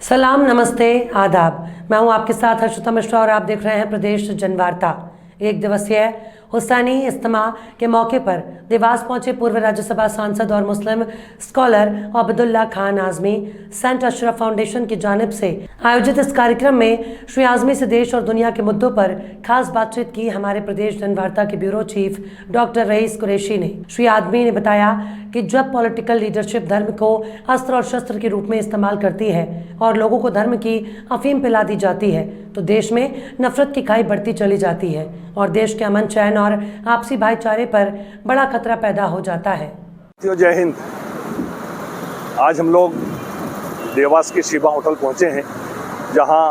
सलाम, नमस्ते, आदाब। मैं हूं आपके साथ हर्षिता मिश्रा और आप देख रहे हैं प्रदेश जनवार्ता। एक दिवसीय हुसैनी इज्तिमा के मौके पर देवास पहुंचे पूर्व राज्यसभा सांसद और Muslim scholar Abdullah Khan Azmi. Saint Ashraf foundation की जानिब से आयोजित इस कार्यक्रम में श्री आजमी से देश और दुनिया के मुद्दों पर खास बातचीत की हमारे प्रदेश जनवार्ता के bureau chief doctor rice Qureshi ने। श्री आजमी ने बताया कि जब पॉलिटिकल लीडरशिप धर्म को अस्त्र और शस्त्र के रूप में इस्तेमाल करती है और लोगों को धर्म की अफीम पिला दी जाती है तो देश में नफरत की खाई बढ़ती चली जाती है और देश के अमन चैन और आपसी भाईचारे पर बड़ा खतरा पैदा हो जाता है। जय हिंद। आज हम लोग देवास के शिवा होटल पहुंचे हैं, जहां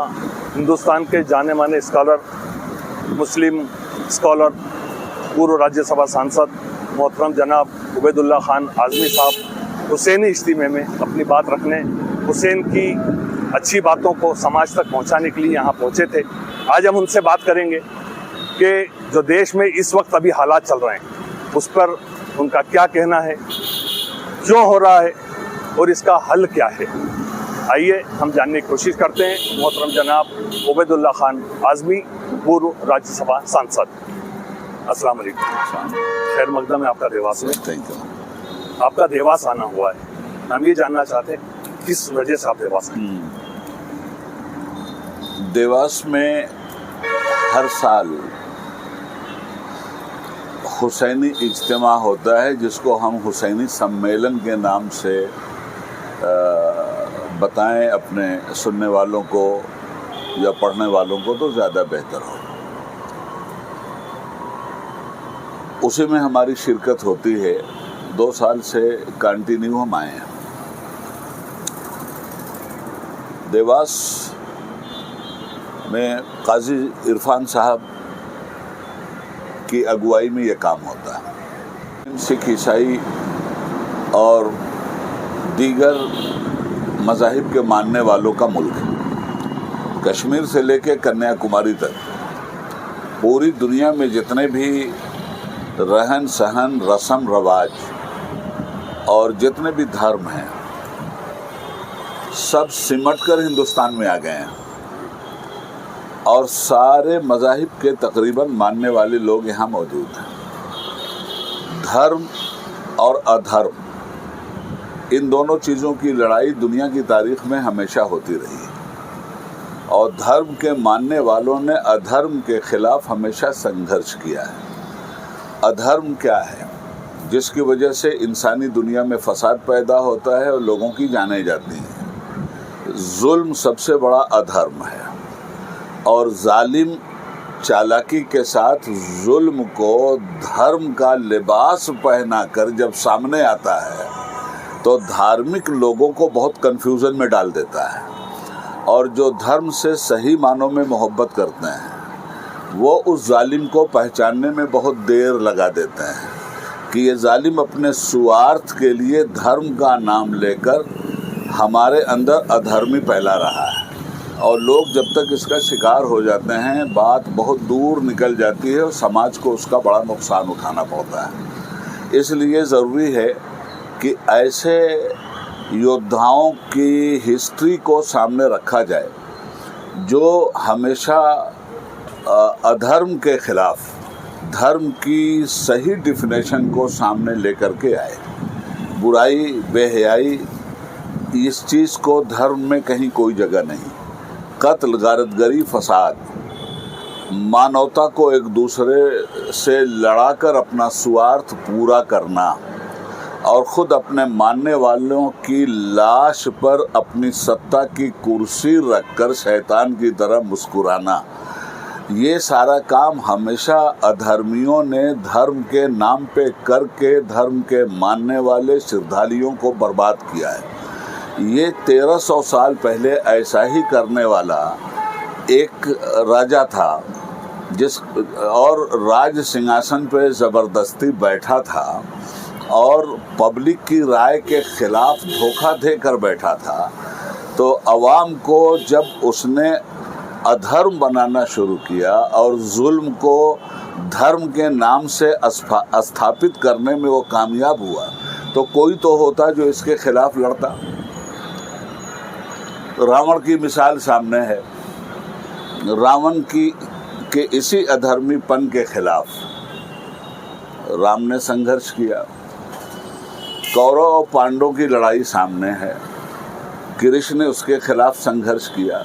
हिंदुस्तान के जाने माने स्कॉलर, मुस्लिम स्कॉलर, पूर्व राज्यसभा सांसद मोहतरम जनाब उबैदुल्ला खान आजमी साहब हुसैनी इज्तिमा में अपनी बात रखने, हुसैन की अच्छी बातों को समाज तक पहुंचाने के लिए यहाँ पहुंचे थे। आज हम उनसे बात करेंगे कि जो देश में इस वक्त अभी हालात चल रहे हैं उस पर उनका क्या कहना है, क्यों हो रहा है और इसका हल क्या है। आइए हम जानने की कोशिश करते हैं। मोहतरम जनाब उबैदुल्ला खान आजमी, पूर्व राज्यसभा सांसद, अस्सलाम वालेकुम। खैर मकदम है आपका देवास में। Thank you. आपका देवास आना हुआ है, हम ये जानना चाहते हैं किस वजह से आप देवास आए। देवास में हर साल हुसैनी इज्तिमा होता है, जिसको हम हुसैनी सम्मेलन के नाम से बताएं अपने सुनने वालों को या पढ़ने वालों को तो ज़्यादा बेहतर हो। उसी में हमारी शिरकत होती है। 2 साल से कंटिन्यू हम आए हैं। देवास में काजी इरफान साहब की अगुवाई में ये काम होता है। सिख, ईसाई और दीगर मज़ाहिब के मानने वालों का मुल्क है। कश्मीर से लेकर कन्याकुमारी तक पूरी दुनिया में जितने भी रहन सहन, रस्म रवाज और जितने भी धर्म हैं सब सिमट कर हिंदुस्तान में आ गए हैं और सारे मज़ाहिब के तकरीबन मानने वाले लोग यहाँ मौजूद हैं। धर्म और अधर्म, इन दोनों चीज़ों की लड़ाई दुनिया की तारीख में हमेशा होती रही और धर्म के मानने वालों ने अधर्म के खिलाफ हमेशा संघर्ष किया है। अधर्म क्या है? जिसकी वजह से इंसानी दुनिया में फसाद पैदा होता है और लोगों की जानें जाती हैं। जुल्म सबसे बड़ा अधर्म है और जालिम चालाकी के साथ जुल्म को धर्म का लिबास पहनाकर जब सामने आता है तो धार्मिक लोगों को बहुत कंफ्यूजन में डाल देता है और जो धर्म से सही मानों में मोहब्बत करते हैं वो उस जालिम को पहचानने में बहुत देर लगा देते हैं कि ये जालिम अपने स्वार्थ के लिए धर्म का नाम लेकर हमारे अंदर अधर्मी फैला रहा है और लोग जब तक इसका शिकार हो जाते हैं बात बहुत दूर निकल जाती है और समाज को उसका बड़ा नुकसान उठाना पड़ता है। इसलिए ज़रूरी है कि ऐसे योद्धाओं की हिस्ट्री को सामने रखा जाए जो हमेशा अधर्म के खिलाफ धर्म की सही डिफिनेशन को सामने लेकर के आए। बुराई, बेहयाई, इस चीज़ को धर्म में कहीं कोई जगह नहीं। कत्ल, गारतगरी, फसाद, मानवता को एक दूसरे से लड़ाकर अपना स्वार्थ पूरा करना और ख़ुद अपने मानने वालों की लाश पर अपनी सत्ता की कुर्सी रखकर शैतान की तरह मुस्कुराना, ये सारा काम हमेशा अधर्मियों ने धर्म के नाम पे करके धर्म के मानने वाले श्रद्धालुओं को बर्बाद किया है। ये 1300 साल पहले ऐसा ही करने वाला एक राजा था जिस और राज सिंहासन पे ज़बरदस्ती बैठा था और पब्लिक की राय के खिलाफ धोखा देकर बैठा था। तो अवाम को जब उसने अधर्म बनाना शुरू किया और जुल्म को धर्म के नाम से स्थापित करने में वो कामयाब हुआ तो कोई तो होता जो इसके खिलाफ लड़ता। रावण की मिसाल सामने है। रावण के इसी अधर्मीपन के खिलाफ राम ने संघर्ष किया। कौरव और पांडवों की लड़ाई सामने है, कृष्ण ने उसके खिलाफ संघर्ष किया।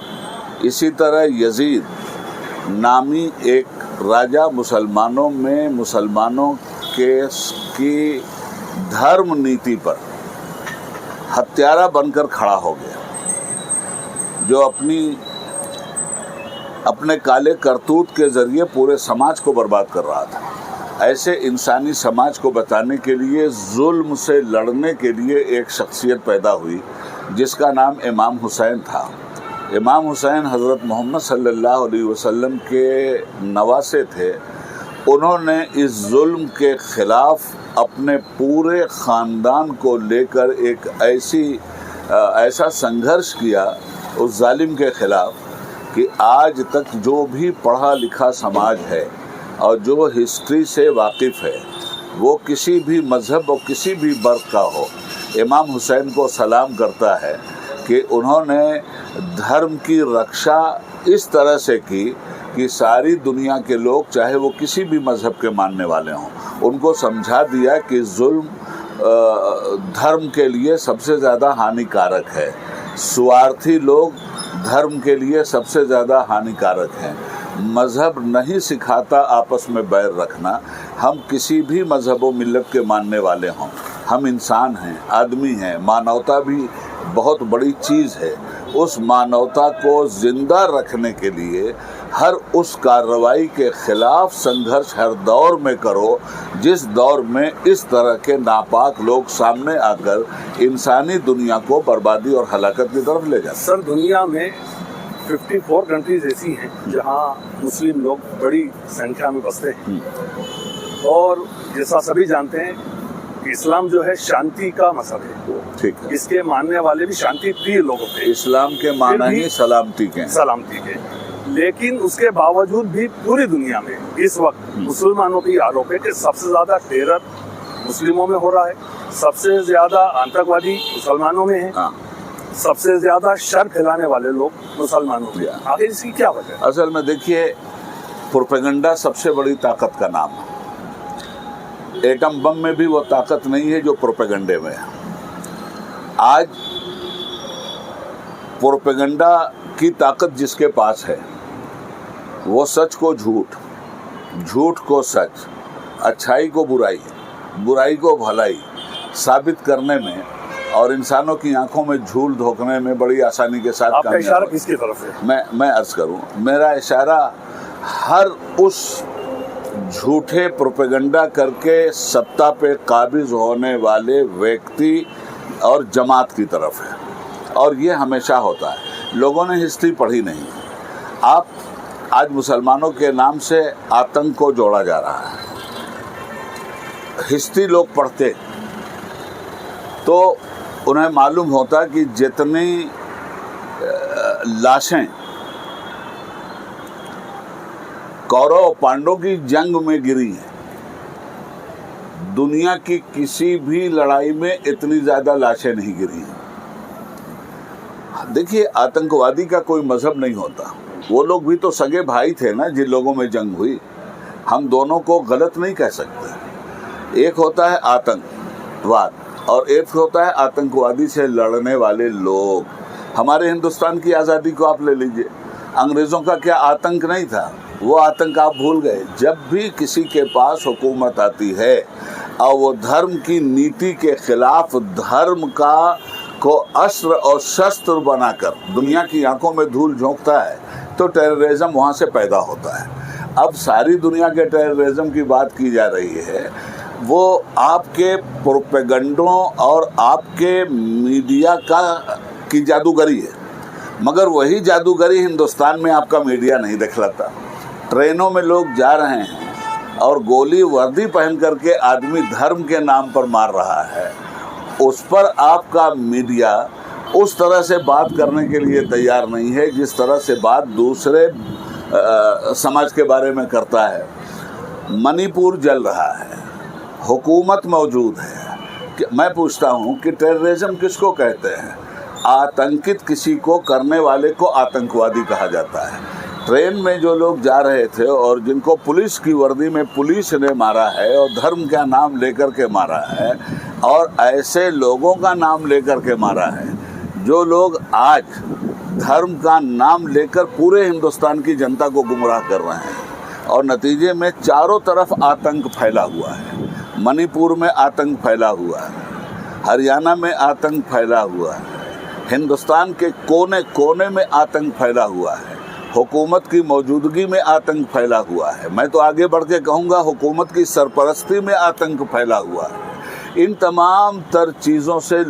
इसी तरह यजीद नामी एक राजा मुसलमानों में मुसलमानों की धर्म नीति पर हत्यारा बनकर खड़ा हो गया, जो अपने काले करतूत के जरिए पूरे समाज को बर्बाद कर रहा था। ऐसे इंसानी समाज को बचाने के लिए, जुल्म से लड़ने के लिए एक शख्सियत पैदा हुई जिसका नाम इमाम हुसैन था। इमाम हुसैन हज़रत मोहम्मद सल्लल्लाहु अलैहि वसल्लम के नवासे थे। उन्होंने इस जुल्म के खिलाफ अपने पूरे ख़ानदान को लेकर एक ऐसा संघर्ष किया उस जालिम के खिलाफ कि आज तक जो भी पढ़ा लिखा समाज है और जो हिस्ट्री से वाकिफ़ है, वो किसी भी मज़हब और किसी भी वर्ग का हो, इमाम हुसैन को सलाम करता है कि उन्होंने धर्म की रक्षा इस तरह से की कि सारी दुनिया के लोग, चाहे वो किसी भी मज़हब के मानने वाले हों, उनको समझा दिया कि जुल्म धर्म के लिए सबसे ज़्यादा हानिकारक है। स्वार्थी लोग धर्म के लिए सबसे ज़्यादा हानिकारक हैं। मज़हब नहीं सिखाता आपस में बैर रखना। हम किसी भी मज़हब व मिल्लत के मानने वाले हों, हम इंसान हैं, आदमी हैं। मानवता भी बहुत बड़ी चीज़ है। उस मानवता को ज़िंदा रखने के लिए हर उस कार्रवाई के ख़िलाफ़ संघर्ष हर दौर में करो जिस दौर में इस तरह के नापाक लोग सामने आकर इंसानी दुनिया को बर्बादी और हलाकत की तरफ ले जाते। सर, दुनिया में 54 कंट्रीज ऐसी हैं जहां मुस्लिम लोग बड़ी संख्या में बसते हैं, और जैसा सभी जानते हैं कि इस्लाम जो है शांति का मजहब है। ठीक है। इसके मानने वाले भी शांति प्रिय लोग होते हैं। इस्लाम के माना ही सलामती के। लेकिन उसके बावजूद भी पूरी दुनिया में इस वक्त मुसलमानों की आरोप है कि सबसे ज्यादा टेरर मुस्लिमों में हो रहा है, सबसे ज्यादा आतंकवादी मुसलमानों में है, सबसे ज्यादा शर फैलाने वाले लोग मुसलमानों में। आखिर इसकी क्या वजह है? असल में देखिए, प्रोपेगेंडा सबसे बड़ी ताकत का नाम है। एटम बम में भी वो ताकत नहीं है जो प्रोपेगेंडे में है। आज प्रोपेगेंडा की ताकत जिसके पास है, वो सच को झूठ, झूठ को सच, अच्छाई को बुराई, बुराई को भलाई साबित करने में और इंसानों की आंखों में झूल धोखने में बड़ी आसानी के साथ आपका इशारा किसकी तरफ है? मैं अर्ज करूं, मेरा इशारा हर उस झूठे प्रोपेगेंडा करके सत्ता पे काबिज होने वाले व्यक्ति और जमात की तरफ है, और ये हमेशा होता है। लोगों ने हिस्ट्री पढ़ी नहीं। आप आज मुसलमानों के नाम से आतंक को जोड़ा जा रहा है। हिस्ट्री लोग पढ़ते तो उन्हें मालूम होता कि जितनी लाशें कौरव और पांडवों की जंग में गिरी हैं, दुनिया की किसी भी लड़ाई में इतनी ज्यादा लाशें नहीं गिरी हैं। देखिए, आतंकवादी का कोई मजहब नहीं होता। वो लोग भी तो सगे भाई थे ना जिन लोगों में जंग हुई। हम दोनों को गलत नहीं कह सकते। एक होता है आतंकवाद और एक होता है आतंकवादी से लड़ने वाले लोग। हमारे हिंदुस्तान की आज़ादी को आप ले लीजिए, अंग्रेज़ों का क्या आतंक नहीं था? वो आतंक आप भूल गए। जब भी किसी के पास हुकूमत आती है और वो धर्म की नीति के खिलाफ धर्म को अस्त्र और शस्त्र बनाकर दुनिया की आंखों में धूल झोंकता है, तो टेररिज्म वहाँ से पैदा होता है। अब सारी दुनिया के टेररिज्म की बात की जा रही है, वो आपके प्रोपेगेंडों और आपके मीडिया की जादूगरी है। मगर वही जादूगरी हिंदुस्तान में आपका मीडिया नहीं दिखलाता। ट्रेनों में लोग जा रहे हैं और गोली वर्दी पहन करके आदमी धर्म के नाम पर मार रहा है, उस पर आपका मीडिया उस तरह से बात करने के लिए तैयार नहीं है जिस तरह से बात दूसरे समाज के बारे में करता है। मणिपुर जल रहा है, हुकूमत मौजूद है। मैं पूछता हूँ कि टेररिज्म किसको कहते हैं? आतंकित किसी को करने वाले को आतंकवादी कहा जाता है। ट्रेन में जो लोग जा रहे थे और जिनको पुलिस की वर्दी में पुलिस ने मारा है और धर्म का नाम लेकर के मारा है और ऐसे लोगों का नाम लेकर के मारा है जो लोग आज धर्म का नाम लेकर पूरे हिंदुस्तान की जनता को गुमराह कर रहे हैं और नतीजे में चारों तरफ आतंक फैला हुआ है। मणिपुर में आतंक फैला हुआ है, हरियाणा में आतंक फैला हुआ है, हिंदुस्तान के कोने कोने में आतंक फैला हुआ है, हुकूमत की मौजूदगी में आतंक फैला हुआ है। मैं तो आगे बढ़ के कहूँगा हुकूमत की सरपरस्ती में आतंक फैला हुआ है। इन तमाम तर चीज़ों से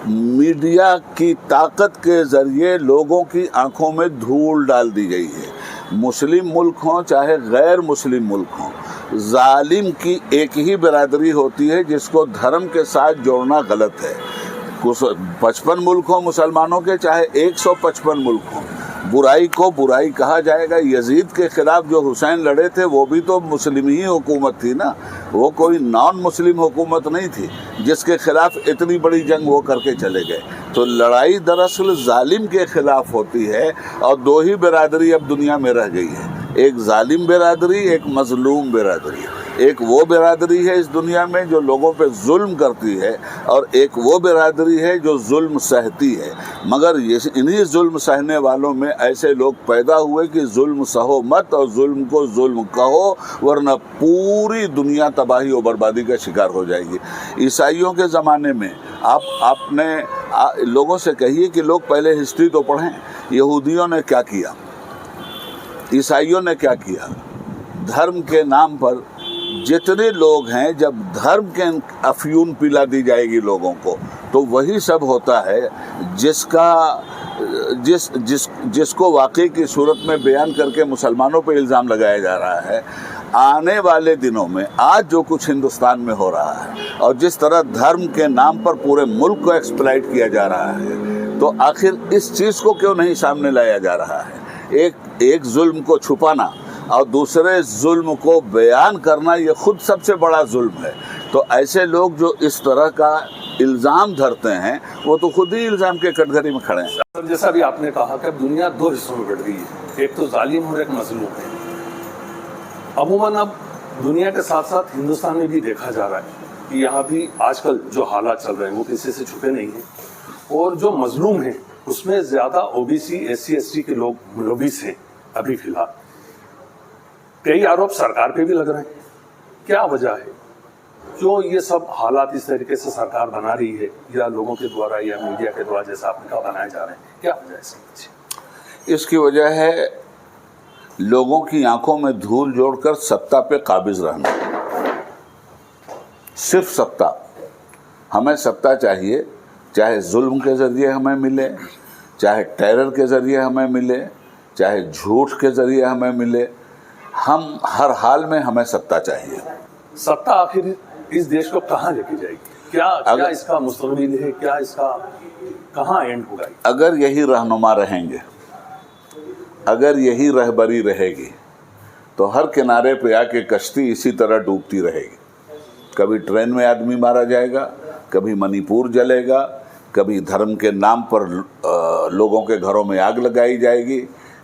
मीडिया की ताकत के ज़रिए लोगों की आंखों में धूल डाल दी गई है। मुस्लिम मुल्क हों चाहे गैर मुस्लिम मुल्क हों, जालिम की एक ही बिरादरी होती है जिसको धर्म के साथ जोड़ना गलत है। 55 मुल्क हों मुसलमानों के, चाहे 155 मुल्क हों, बुराई को बुराई कहा जाएगा। यजीद के खिलाफ जो हुसैन लड़े थे वो भी तो मुस्लिम ही हुकूमत थी ना, वो कोई नॉन मुस्लिम हुकूमत नहीं थी जिसके खिलाफ इतनी बड़ी जंग वो करके चले गए। तो लड़ाई दरअसल जालिम के खिलाफ होती है और दो ही बिरादरी अब दुनिया में रह गई है, एक जालिम बिरादरी, एक मजलूम बिरादरी। एक वो बिरादरी है इस दुनिया में जो लोगों पे जुल्म करती है और एक वो बिरादरी है जो जुल्म सहती है। मगर इन्हीं जुल्म सहने वालों में ऐसे लोग पैदा हुए कि जुल्म सहो मत और जुल्म को जुल्म कहो, वरना पूरी दुनिया तबाही और बर्बादी का शिकार हो जाएगी। ईसाइयों के ज़माने में आपने लोगों से कहिए कि लोग पहले हिस्ट्री तो पढ़ें, यहूदियों ने क्या किया, ईसाइयों ने क्या किया। धर्म के नाम पर जितने लोग हैं, जब धर्म के अफ्यून पिला दी जाएगी लोगों को तो वही सब होता है जिसको वाकई की सूरत में बयान करके मुसलमानों पर इल्ज़ाम लगाया जा रहा है। आने वाले दिनों में आज जो कुछ हिंदुस्तान में हो रहा है और जिस तरह धर्म के नाम पर पूरे मुल्क को एक्सप्लॉइट किया जा रहा है, तो आखिर इस चीज़ को क्यों नहीं सामने लाया जा रहा है। एक जुल्म को छुपाना और दूसरे जुल्म को बयान करना, ये खुद सबसे बड़ा जुल्म है। तो ऐसे लोग जो इस तरह का इल्ज़ाम धरते हैं वो तो खुद ही इल्ज़ाम के कटघरे में खड़े हैं। जैसा भी आपने कहा कि दुनिया दो हिस्सों में बढ़ गई है, एक तो जालिम और एक मजलूम है। अमूमन अब दुनिया के साथ साथ हिंदुस्तान में भी देखा जा रहा है कि यहाँ भी आजकल जो हालात चल रहे हैं वो किसी से छुपे नहीं हैं और जो मजलूम है उसमें ज़्यादा ओबीसी SC ST के लोग मुलविस हैं। अभी फिलहाल कई आरोप सरकार पे भी लग रहे हैं। क्या वजह है, क्यों ये सब हालात इस तरीके से सरकार बना रही है या लोगों के द्वारा या मीडिया के द्वारा, जैसा आपने कहा, बनाए जा रहे हैं? क्या वजह है इसकी? इसकी वजह है लोगों की आंखों में धूल जोड़कर सत्ता पे काबिज रहना। सिर्फ सत्ता, हमें सत्ता चाहिए, चाहे जुल्म के ज़रिए हमें मिले, चाहे टेरर के ज़रिए हमें मिले, चाहे झूठ के ज़रिए हमें मिले, हम हर हाल में हमें सत्ता चाहिए। सत्ता आखिर इस देश को कहाँ लेके जाएगी? क्या इसका मुस्तकबिल है? क्या इसका कहाँ एंड होगा? अगर यही रहनुमा रहेंगे, अगर यही रहबरी रहेगी तो हर किनारे पे आके कश्ती इसी तरह डूबती रहेगी। कभी ट्रेन में आदमी मारा जाएगा, कभी मणिपुर जलेगा, कभी धर्म के नाम पर लोगों के घरों में आग लगाई जाएगी,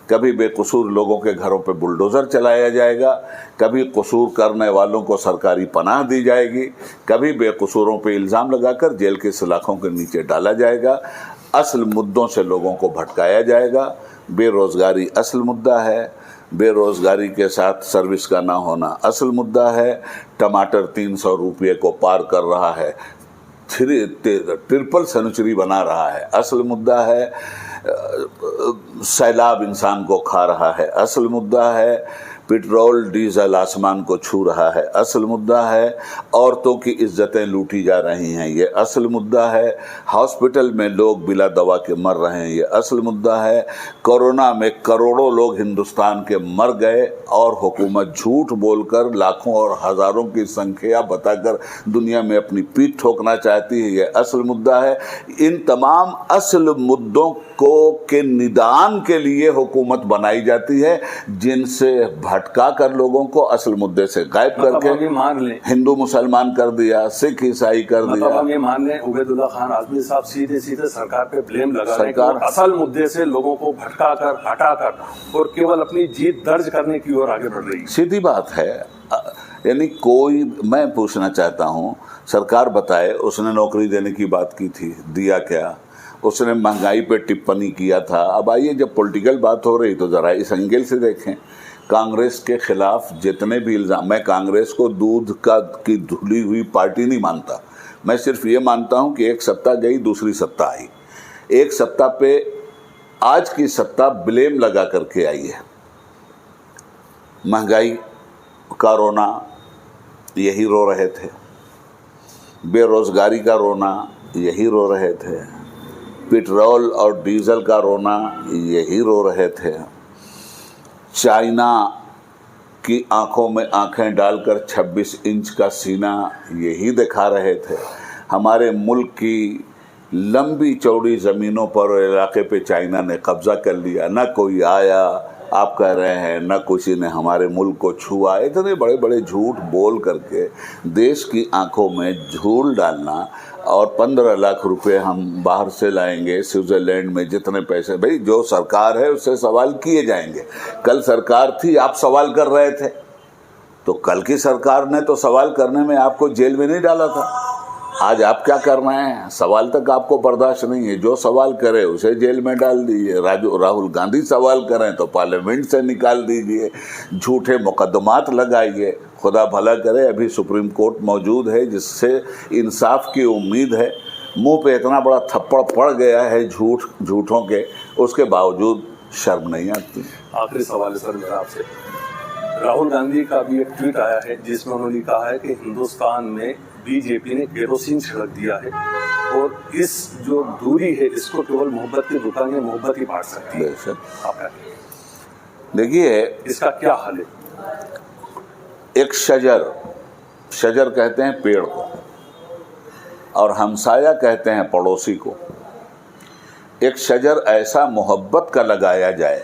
कभी बेकसूर लोगों के घरों पे बुलडोज़र चलाया जाएगा, कभी कसूर करने वालों को सरकारी पनाह दी जाएगी, कभी बेकसूरों पे इल्ज़ाम लगाकर जेल के सलाखों के नीचे डाला जाएगा। असल मुद्दों से लोगों को भटकाया जाएगा। बेरोज़गारी असल मुद्दा है, बेरोज़गारी के साथ सर्विस का ना होना असल मुद्दा है। टमाटर 300 रुपये को पार कर रहा है, ट्रिपल सेंचुरी बना रहा है, असल मुद्दा है। सैलाब इंसान को खा रहा है, असल मुद्दा है। पेट्रोल डीजल आसमान को छू रहा है, असल मुद्दा है। औरतों की इज्जतें लूटी जा रही हैं, ये असल मुद्दा है। हॉस्पिटल में लोग बिला दवा के मर रहे हैं, ये असल मुद्दा है। कोरोना में करोड़ों लोग हिंदुस्तान के मर गए और हुकूमत झूठ बोलकर लाखों और हज़ारों की संख्या बताकर दुनिया में अपनी पीठ ठोकना चाहती है, ये असल मुद्दा है। इन तमाम असल मुद्दों के निदान के लिए हुकूमत बनाई जाती है जिनसे भटका कर लोगों को असल मुद्दे से गायब मतलब हम ये करके मान लें, हिंदू मुसलमान कर दिया, सिख ईसाई कर मतलब दिया। हम ये मान लें उबैदुल्ला खान आजमी साहब सीधे सीधे सरकार पे ब्लेम लगा रहे हैं कि सरकार- वो असल मुद्दे से लोगों को भटका कर, हटा कर और केवल अपनी जीत दर्ज करने की ओर आगे बढ़ रही है। सीधी बात है। यानी कोई, मैं पूछना चाहता हूँ, सरकार बताए उसने नौकरी देने की बात की थी, दिया क्या? उसने महंगाई पे टिप्पणी किया था। अब आइए, जब पॉलिटिकल बात हो रही तो ज़रा इस एंगल से देखें। कांग्रेस के खिलाफ जितने भी इल्ज़ाम, मैं कांग्रेस को दूध की धुली हुई पार्टी नहीं मानता, मैं सिर्फ ये मानता हूँ कि एक सत्ता गई दूसरी सत्ता आई। एक सत्ता पे आज की सत्ता ब्लेम लगा करके आई है। महंगाई का रोना यही रो रहे थे, बेरोजगारी का रोना यही रो रहे थे, पेट्रोल और डीजल का रोना यही रो रहे थे, चाइना की आंखों में आंखें डालकर 26 इंच का सीना यही दिखा रहे थे। हमारे मुल्क की लंबी चौड़ी ज़मीनों पर और इलाके पे चाइना ने कब्ज़ा कर लिया, ना कोई आया, आप कह रहे हैं, ना किसी ने हमारे मुल्क को छुआ। इतने बड़े बड़े झूठ बोल करके देश की आंखों में झूल डालना, और 15 लाख रुपए हम बाहर से लाएंगे, स्विट्ज़रलैंड में जितने पैसे, भाई जो सरकार है उससे सवाल किए जाएंगे। कल सरकार थी, आप सवाल कर रहे थे, तो कल की सरकार ने तो सवाल करने में आपको जेल में नहीं डाला था। आज आप क्या कर रहे हैं? सवाल तक आपको बर्दाश्त नहीं है, जो सवाल करे उसे जेल में डाल दीजिए। राहुल गांधी सवाल करें तो पार्लियामेंट से निकाल दीजिए, झूठे मुकदमात लगाइए। खुदा भला करे, अभी सुप्रीम कोर्ट मौजूद है जिससे इंसाफ की उम्मीद है। मुंह पे इतना बड़ा थप्पड़ पड़ गया है झूठों के, उसके बावजूद शर्म नहीं आती। आखिरी सवाल है सर मेरा आपसे, राहुल गांधी का भी एक ट्वीट आया है जिसमें उन्होंने कहा है कि हिंदुस्तान में बीजेपी ने केरोसिन छिड़क दिया है और इस जो दूरी है इसको केवल मोहब्बत की दुकान या मोहब्बत ही बांट सकती है। आप क्या कहेंगे? देखिए, इसका क्या हल है? एक शजर कहते हैं पेड़ को, और हमसाया कहते हैं पड़ोसी को। एक शजर ऐसा मोहब्बत का लगाया जाए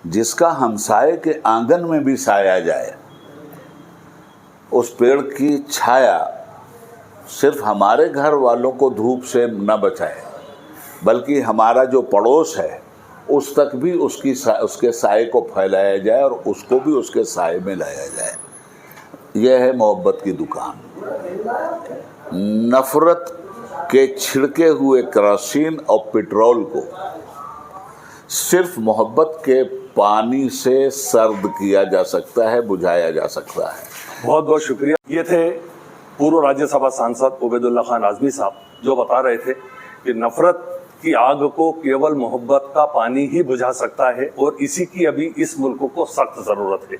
जिसका हमसाये के आंगन में भी साया जाए। उस पेड़ की छाया सिर्फ हमारे घर वालों को धूप से न बचाए, बल्कि हमारा जो पड़ोस है उस तक भी उसके साए को फैलाया जाए और उसको भी उसके साए में लाया जाए। यह है मोहब्बत की दुकान। नफरत के छिड़के हुए केरोसिन और पेट्रोल को सिर्फ मोहब्बत के पानी से सर्द किया जा सकता है, बुझाया जा सकता है। बहुत बहुत शुक्रिया। ये थे पूर्व राज्यसभा सांसद उबैदुल्ला खान आजमी साहब, जो बता रहे थे कि नफरत की आग को केवल मोहब्बत का पानी ही बुझा सकता है और इसी की अभी इस मुल्क को सख्त जरूरत है।